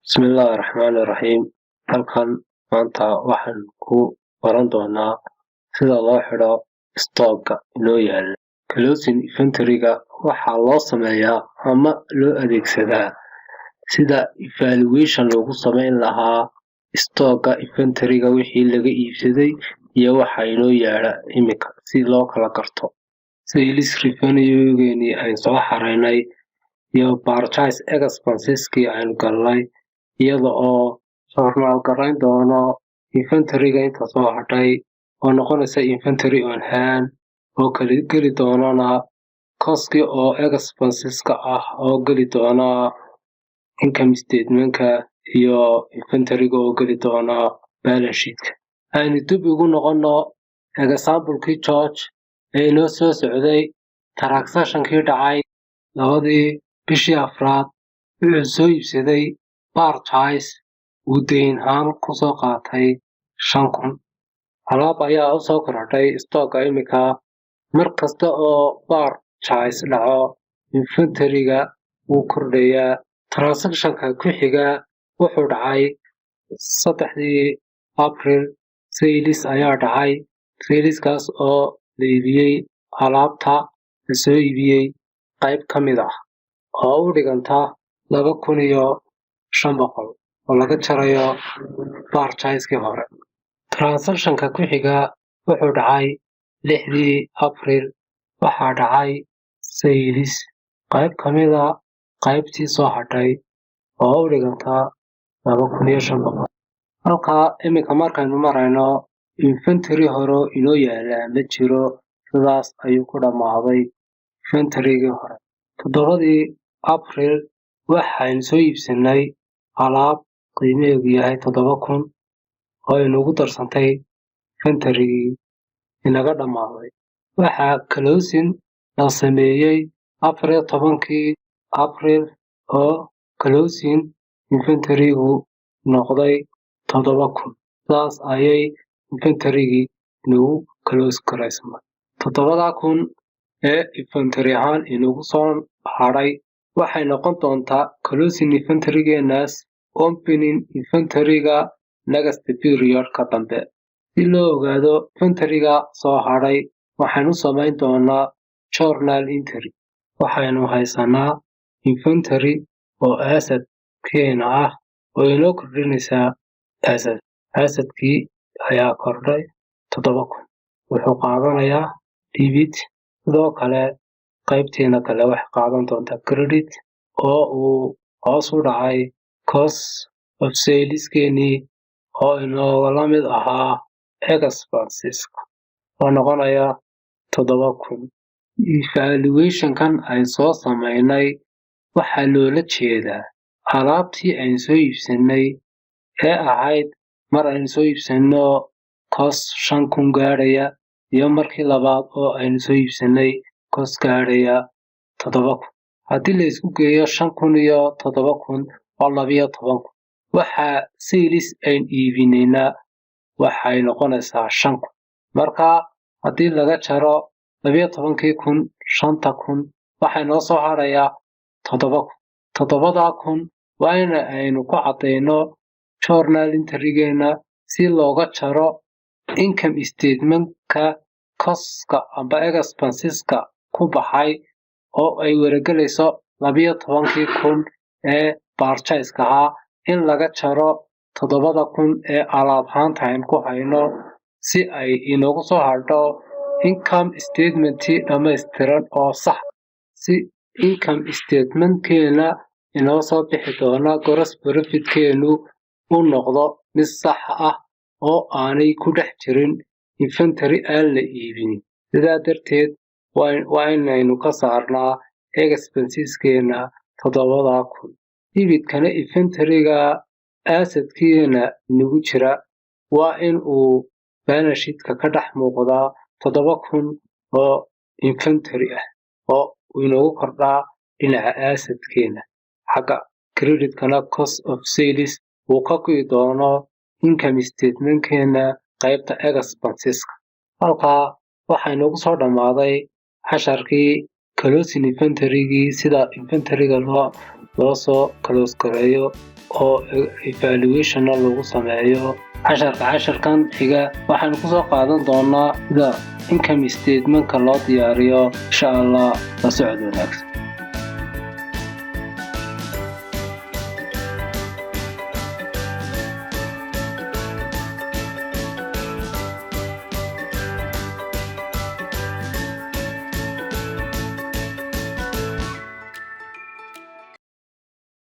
Bismillahirrahmanirrahiim. Halkan maanta waxaan ku baran doonaa sida loo xidho stock-ga inoo yaala. Closing inventory-ga waxaa loo sameeyaa ama loo adeegsadaa sida evaluation loogu sameyn lahaa stock-ga inventory-ga wixii laga iibsaday iyo waxa inoo yaala imika si loo kala garto. Sales revenue-geeni aynu soo xareynay iyo purchase expenses-kii aynu galnay iyada oo journal garayn doono inventory-ga inta soo hadhay oo noqonaysa inventory on hand oo kala geli doonana cost-kii oo expenses-ka ah oo geli doona income statement-ka iyo inventory-ga oo geli doona balance sheet-ka. Aynu dib ugu noqono example-kii George ee inoo soo socday transaction-kii dhacay 2 bishii afraad wuxuu soo iibsaday purchase uu deyn ahaan ku soo qaatay 5,000. Alaab ayaa u soo kordhay stock-ga imika markasta oo purchase dhaco inventory-ga wuu kordhayaa. Transaction-ka ku xiga wuxuu dhacay 3 April sales ayaa dhacay. Sales-kaas oo la iibiyey alaabta la soo iibiyey qayb ka mid ah oo u dhiganta 2,500 oo laga jarayo purchase-kii hore. Transaction-ka ku xiga wuxuu dhacay 6 April waxaa dhacay sales qayb ka mid ah qaybtii soo hadhay oo u dhiganta 2,500. Halkaa imika markaynu marayno inventory hore inoo yaala ma jiro, sidaas ayuu ku dhammaaday inventory-gii hore. 7 April waxaynu soo iibsanay alaab qiimaheedu yahay 7,000 oo inagu darsantay inventory-gii inaga dhammaaday. Waxaa closing la sameeyey 14 April oo closing inventory-gu noqday 7,000. Sidaas ayay inventory-gii inagu close garaysmay. 7,000 ee inventory ahaan inagu soo hadhay waxay noqon doontaa closing inventory-geenaas opening inventory-ga next period-ka dambe. Si loo ogaado inventory-ga soo hadhay waxaynu samayn doonaa journal entry. Waxaynu haysanaa inventory oo asset-keena ah oo inoo kordhinaysa asset. Asset-kii ayaa kordhay 7,000. Wuxuu qaadanayaa debit. Sidoo kale qaybteena kale waxay qaadan doontaa credit oo uu hoos u dhacay cost of sales-keenii oo inoola mid ahaa expenses-ka oo noqonaya 7,000. Evaluation-kan ay soo sameynay waxaa loola jeedaa alaabtii aynu soo iibsanay ee ahayd mar aynu soo iibsano cost 5,000 gaadhaya iyo markii labaad oo aynu soo iibsanay cost gaadhaya 7,000. Haddii la isku geeyo 5,000 iyo 7,000 waa 12,000. Waxaa sales aynu iibinayna waxay noqonaysaa 5,000. Marka haddii laga jaro 12,000 5,000 waxay noo soo hadhayaa 7,000. 7,000 waa in aynu ku cadeyno journal entry-geena si looga jaro income statement-ka cost-ka amba expenses-ka ku baxay oo ay wargelayso 12,000 ee purchase-ka ahaa in laga jaro 7,000 ee alaab ahaanta aynu ku hayno si ay inoogu soo hadho income statement-tii dhammaystiran oo sax. Si income statement-keena inoo soo bixi doona gross profit-keenu u noqdo mid sax ah oo aanay ku dhex jirin inventory aan la iibinin. Sidaa darteed waa inaynu ka saarnaa expenses-keena 7,000. Debit-kana inventory-ga asset-keena inagu jira waa in uu balance sheet-ka ka dhex muuqdaa 7,000 oo inventory ah oo inagu kordhaa dhinaca asset-keena. Xagga credit-kana cost of sales uu ka go'i doono income statement-keena qaybta expenses-ka. Halkaa waxaa inagu soo dhammaaday casharkii closing inventory-gii sida inventory-ga loo soo close gareeyo oo evaluationna lagu sameeyo. casharkan xiga waxaanu kusoo qaadan doonaa sida income statementka loo diyaariyo. insha allah la socod wanaagsan.